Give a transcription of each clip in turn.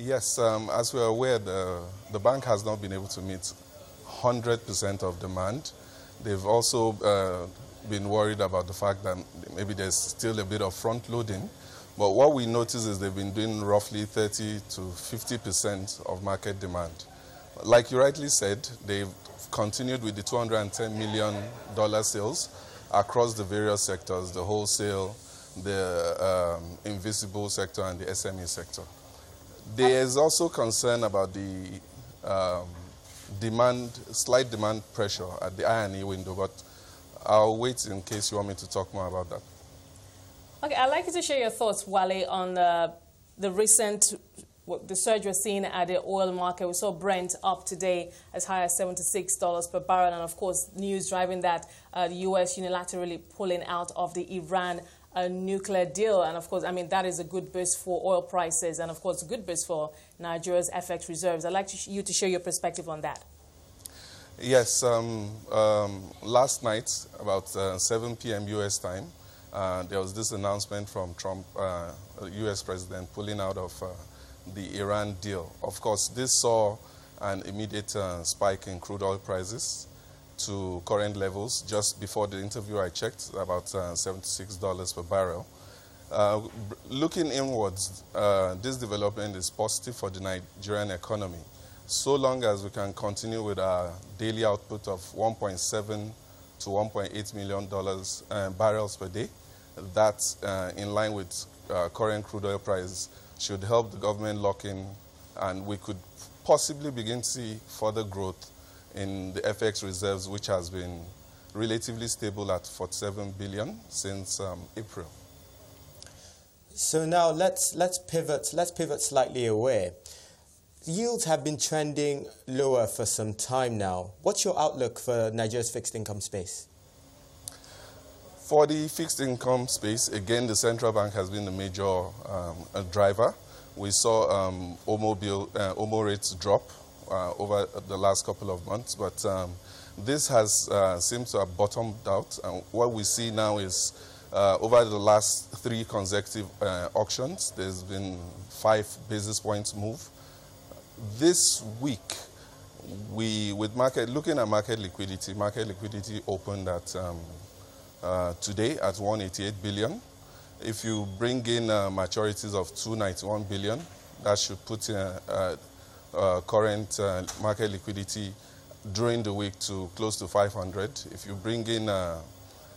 Yes, as we're aware, the bank has not been able to meet 100% of demand. They've also been worried about the fact that maybe there's still a bit of front loading. But what we notice is they've been doing roughly 30 to 50% of market demand. Like you rightly said, they've continued with the $210 million sales across the various sectors, the wholesale, the invisible sector, and the SME sector. There is also concern about the slight demand pressure at the I&E window, but I'll wait in case you want me to talk more about that. Okay, I'd like you to share your thoughts, Wale, on the recent the surge we're seeing at the oil market. We saw Brent up today as high as $76 per barrel, and of course, news driving that the U.S. unilaterally pulling out of the Iran nuclear deal. And of course, I mean, that is a good boost for oil prices, and of course, a good boost for Nigeria's FX reserves. I'd like you to share your perspective on that. Yes, last night, about 7 p.m. U.S. time, there was this announcement from Trump, U.S. president, pulling out of the Iran deal. Of course, this saw an immediate spike in crude oil prices to current levels. Just before the interview, I checked, about $76 per barrel. Looking inwards, this development is positive for the Nigerian economy, so long as we can continue with our daily output of 1.7 to 1.8 million barrels per day. That's in line with current crude oil price, should help the government lock in, and we could possibly begin to see further growth in the FX reserves, which has been relatively stable at 47 billion since April. So now let's pivot slightly away. Yields have been trending lower for some time now. What's your outlook for Nigeria's fixed income space? For the fixed income space, again, the central bank has been the major driver. We saw OMO rates drop over the last couple of months, but this has seemed to have bottomed out. And what we see now is over the last 3 consecutive auctions, there's been 5 basis points move. This week, looking at market liquidity opened at today at 188 billion. If you bring in maturities of 291 billion, that should put current market liquidity during the week to close to 500. If you bring in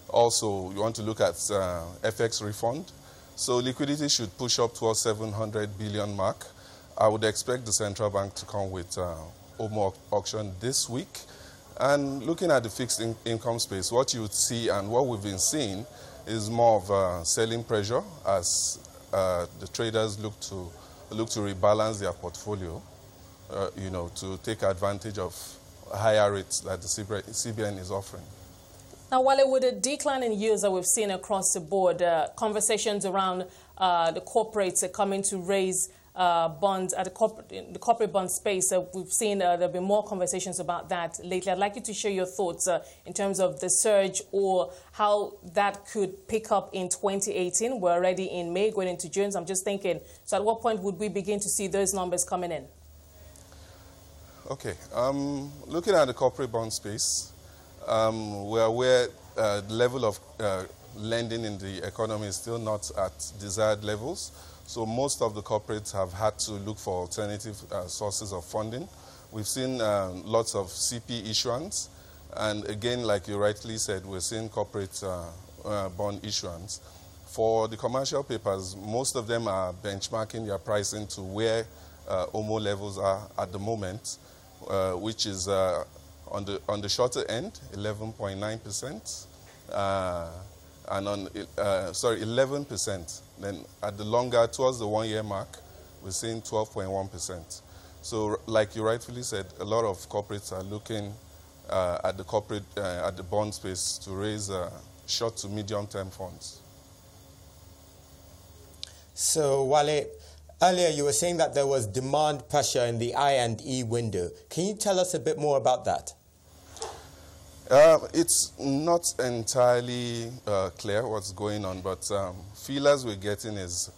also, you want to look at FX refund, so liquidity should push up towards 700 billion mark. I would expect the central bank to come with OMO auction this week. And looking at the fixed income space, what you would see and what we've been seeing is more of selling pressure as the traders look to rebalance their portfolio, to take advantage of higher rates that the CBN is offering. Now, Wale, with the decline in yields that we've seen across the board, conversations around the corporates coming to raise bonds at the corporate bond space, we've seen there have been more conversations about that lately. I'd like you to share your thoughts in terms of the surge or how that could pick up in 2018. We're already in May, going into June. So I'm just thinking, so at what point would we begin to see those numbers coming in? Okay. Looking at the corporate bond space, we're aware the level of lending in the economy is still not at desired levels. So most of the corporates have had to look for alternative sources of funding. We've seen lots of CP issuance. And again, like you rightly said, we're seeing corporate bond issuance. For the commercial papers, most of them are benchmarking their pricing to where OMO levels are at the moment, which is on the shorter end, 11.9%. And on 11%. Then at the longer, towards the 1-year mark, we're seeing 12.1%. So, like you rightfully said, a lot of corporates are looking at the bond space to raise short to medium-term funds. So, Wale, earlier you were saying that there was demand pressure in the I&E window. Can you tell us a bit more about that? It's not entirely clear what's going on, but feelers we're getting is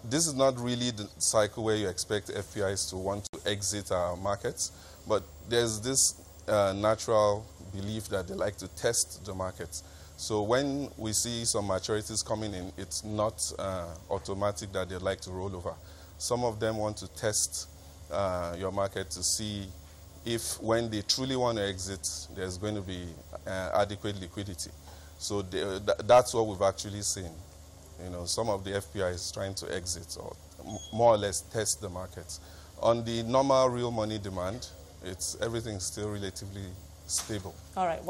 this is not really the cycle where you expect FPIs to want to exit our markets, but there's this natural belief that they like to test the markets. So when we see some maturities coming in, it's not automatic that they like to roll over. Some of them want to test your market to see if when they truly want to exit, there's going to be adequate liquidity. So that's what we've actually seen. You know, some of the FPIs trying to exit or more or less test the markets. On the normal real money demand, everything's still relatively stable. All right.